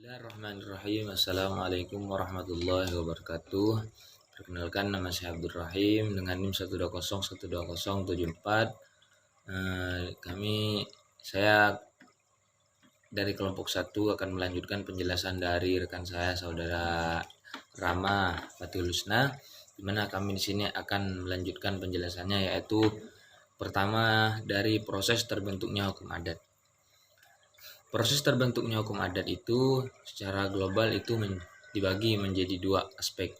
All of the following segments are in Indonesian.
Bismillahirrahmanirrahim. Assalamualaikum warahmatullahi wabarakatuh. Perkenalkan, nama saya Abdul Rahim dengan NIM 120120074. Saya dari kelompok 1 akan melanjutkan penjelasan dari rekan saya, saudara Rama Fathul Husna, di mana kami di sini akan melanjutkan penjelasannya, yaitu pertama dari proses terbentuknya hukum adat. Proses terbentuknya hukum adat itu secara global itu dibagi menjadi dua aspek.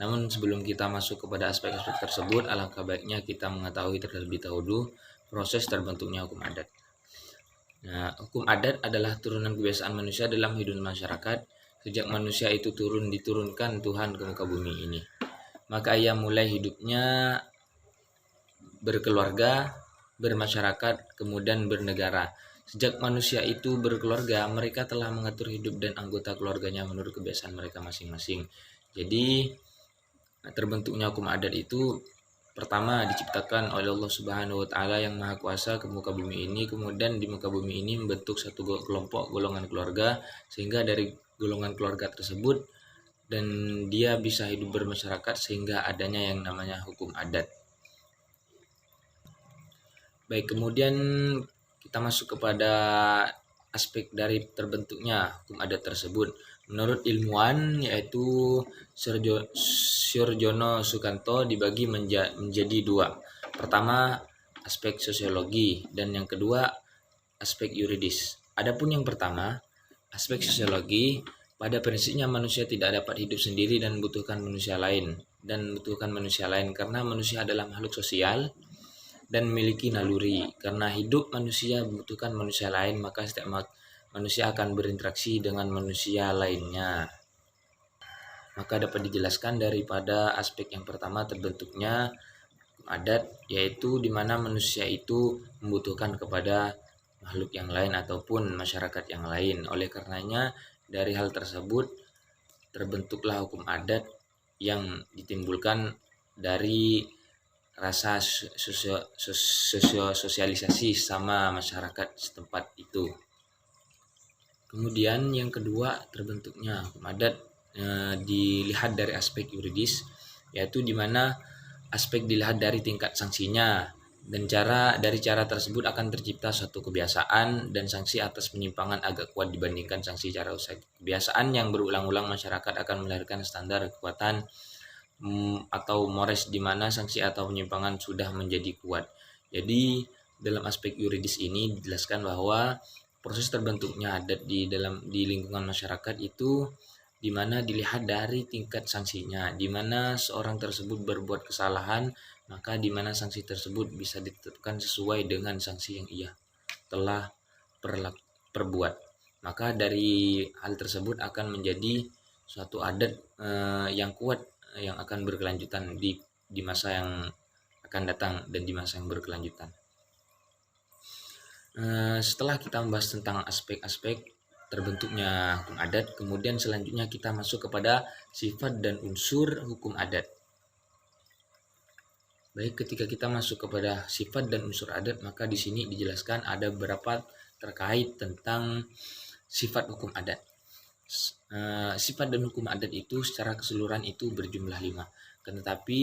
Namun sebelum kita masuk kepada aspek-aspek tersebut, alangkah baiknya kita mengetahui terlebih dahulu proses terbentuknya hukum adat. Nah, hukum adat adalah turunan kebiasaan manusia dalam hidup masyarakat sejak manusia itu diturunkan Tuhan ke muka bumi ini. Maka ia mulai hidupnya berkeluarga, bermasyarakat, kemudian bernegara. Sejak manusia itu berkeluarga, mereka telah mengatur hidup dan anggota keluarganya menurut kebiasaan mereka masing-masing. Jadi terbentuknya hukum adat itu pertama diciptakan oleh Allah Subhanahu wa taala yang Maha Kuasa ke muka bumi ini, kemudian di muka bumi ini membentuk satu kelompok golongan keluarga, sehingga dari golongan keluarga tersebut dan dia bisa hidup bermasyarakat sehingga adanya yang namanya hukum adat. Baik, kemudian kita masuk kepada aspek dari terbentuknya hukum adat tersebut. Menurut ilmuwan yaitu Surjono Sukanto dibagi menjadi dua. Pertama, aspek sosiologi, dan yang kedua aspek yuridis. Adapun yang pertama, aspek sosiologi, pada prinsipnya manusia tidak dapat hidup sendiri dan membutuhkan manusia lain karena manusia adalah makhluk sosial dan memiliki naluri. Karena hidup manusia membutuhkan manusia lain, maka setiap manusia akan berinteraksi dengan manusia lainnya. Maka dapat dijelaskan daripada aspek yang pertama terbentuknya adat, yaitu di mana manusia itu membutuhkan kepada makhluk yang lain ataupun masyarakat yang lain. Oleh karenanya dari hal tersebut terbentuklah hukum adat yang ditimbulkan dari rasa sosialisasi sama masyarakat setempat itu. Kemudian yang kedua terbentuknya hukum adat dilihat dari aspek yuridis, yaitu di mana aspek dilihat dari tingkat sanksinya, dan dari cara tersebut akan tercipta suatu kebiasaan dan sanksi atas penyimpangan agak kuat dibandingkan sanksi cara usaha. Kebiasaan yang berulang-ulang masyarakat akan melahirkan standar kekuatan atau mores di mana sanksi atau penyimpangan sudah menjadi kuat. Jadi dalam aspek yuridis ini dijelaskan bahwa proses terbentuknya adat di lingkungan masyarakat itu di mana dilihat dari tingkat sanksinya, di mana seorang tersebut berbuat kesalahan, maka di mana sanksi tersebut bisa ditetapkan sesuai dengan sanksi yang ia telah perbuat. Maka dari hal tersebut akan menjadi suatu adat yang kuat yang akan berkelanjutan di masa yang akan datang dan di masa yang berkelanjutan. Setelah kita membahas tentang aspek-aspek terbentuknya hukum adat, kemudian selanjutnya kita masuk kepada sifat dan unsur hukum adat. Baik, ketika kita masuk kepada sifat dan unsur adat, maka di sini dijelaskan ada beberapa terkait tentang sifat hukum adat. Sifat dan hukum adat itu secara keseluruhan itu berjumlah 5. Tetapi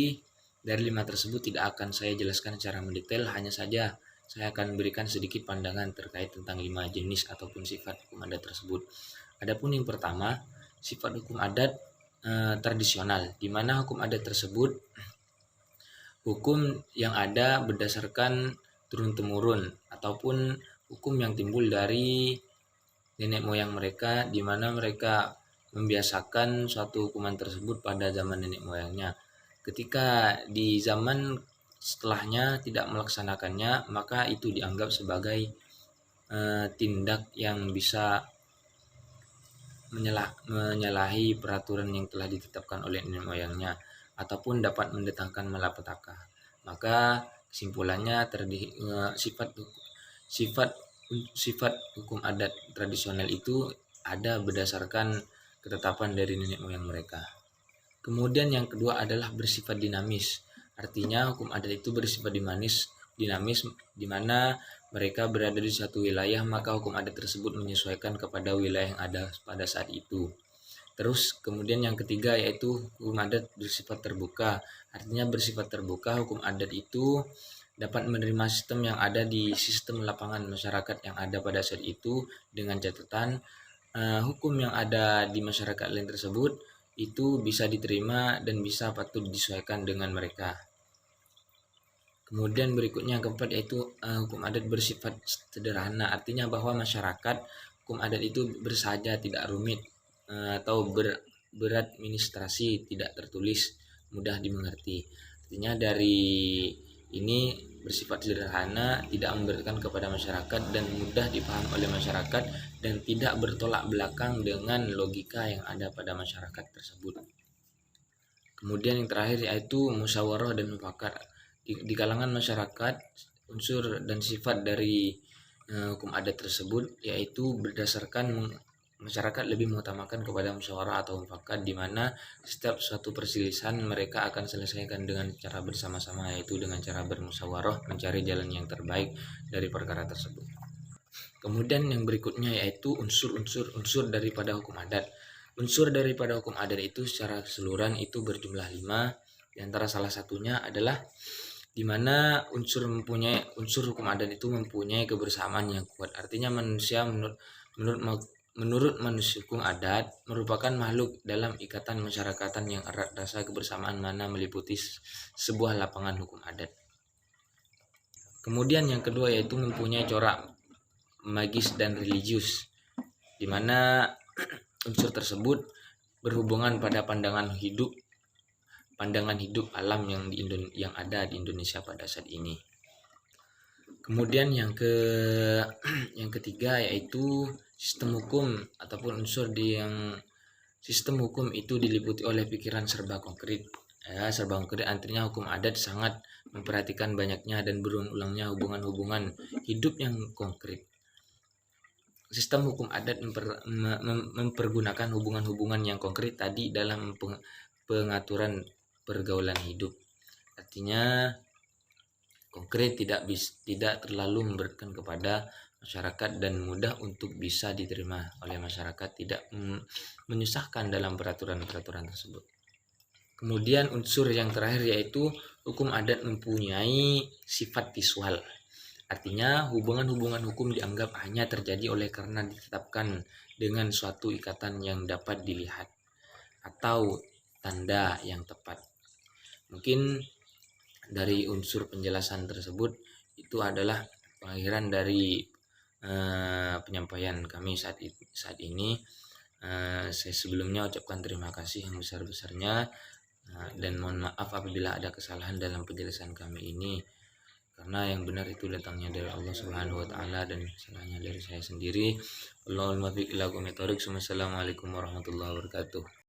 dari 5 tersebut tidak akan saya jelaskan secara mendetail, hanya saja saya akan berikan sedikit pandangan terkait tentang 5 jenis ataupun sifat hukum adat tersebut. Adapun yang pertama, sifat hukum adat tradisional, di mana hukum adat tersebut hukum yang ada berdasarkan turun-temurun ataupun hukum yang timbul dari nenek moyang mereka, di mana mereka membiasakan suatu hukuman tersebut pada zaman nenek moyangnya. Ketika di zaman setelahnya tidak melaksanakannya, maka itu dianggap sebagai tindak yang bisa menyalahi peraturan yang telah ditetapkan oleh nenek moyangnya ataupun dapat mendatangkan malapetaka. Maka kesimpulannya sifat hukum adat tradisional itu ada berdasarkan ketetapan dari nenek moyang mereka. Kemudian yang kedua adalah bersifat dinamis. Artinya hukum adat itu bersifat dinamis di mana mereka berada di suatu wilayah, maka hukum adat tersebut menyesuaikan kepada wilayah yang ada pada saat itu. Terus kemudian yang ketiga yaitu hukum adat bersifat terbuka. Artinya bersifat terbuka, hukum adat itu dapat menerima sistem yang ada di sistem lapangan masyarakat yang ada pada saat itu, dengan catatan hukum yang ada di masyarakat lain tersebut itu bisa diterima dan bisa patut disesuaikan dengan mereka. Kemudian berikutnya yang keempat yaitu hukum adat bersifat sederhana. Artinya bahwa masyarakat hukum adat itu bersahaja, tidak rumit atau beradministrasi, tidak tertulis, mudah dimengerti. Artinya dari ini bersifat sederhana, tidak memberatkan kepada masyarakat dan mudah dipahami oleh masyarakat dan tidak bertolak belakang dengan logika yang ada pada masyarakat tersebut. Kemudian yang terakhir yaitu musyawarah dan mufakat. Di kalangan masyarakat, unsur dan sifat dari hukum adat tersebut yaitu berdasarkan masyarakat lebih mengutamakan kepada musyawarah atau mufakat, di mana setiap suatu perselisihan mereka akan selesaikan dengan cara bersama-sama, yaitu dengan cara bermusyawarah mencari jalan yang terbaik dari perkara tersebut. Kemudian yang berikutnya yaitu unsur daripada hukum adat. Unsur daripada hukum adat itu secara keseluruhan itu berjumlah 5. Di antara salah satunya adalah di mana unsur hukum adat itu mempunyai kebersamaan yang kuat. Artinya manusia menurut manusia hukum adat merupakan makhluk dalam ikatan masyarakatan yang erat. Rasa kebersamaan mana meliputi sebuah lapangan hukum adat. Kemudian yang kedua yaitu mempunyai corak magis dan religius, di mana unsur tersebut berhubungan pada pandangan hidup alam yang ada di Indonesia pada saat ini. Kemudian yang ketiga yaitu sistem hukum ataupun unsur sistem hukum itu diliputi oleh pikiran serba konkret. Serba konkret artinya hukum adat sangat memperhatikan banyaknya dan berulang-ulangnya hubungan-hubungan hidup yang konkret. Sistem hukum adat mempergunakan hubungan-hubungan yang konkret tadi dalam pengaturan pergaulan hidup. Artinya konkret, tidak terlalu memberatkan kepada masyarakat dan mudah untuk bisa diterima oleh masyarakat, tidak menyusahkan dalam peraturan-peraturan tersebut. Kemudian unsur yang terakhir yaitu hukum adat mempunyai sifat visual. Artinya hubungan-hubungan hukum dianggap hanya terjadi oleh karena ditetapkan dengan suatu ikatan yang dapat dilihat atau tanda yang tepat. Mungkin dari unsur penjelasan tersebut itu adalah pengakhiran dari penyampaian kami saat ini. Saya sebelumnya ucapkan terima kasih yang besar-besarnya dan mohon maaf apabila ada kesalahan dalam penjelasan kami ini, karena yang benar itu datangnya dari Allah Subhanahu wa taala dan salahnya dari saya sendiri. Assalamualaikum warahmatullahi wabarakatuh.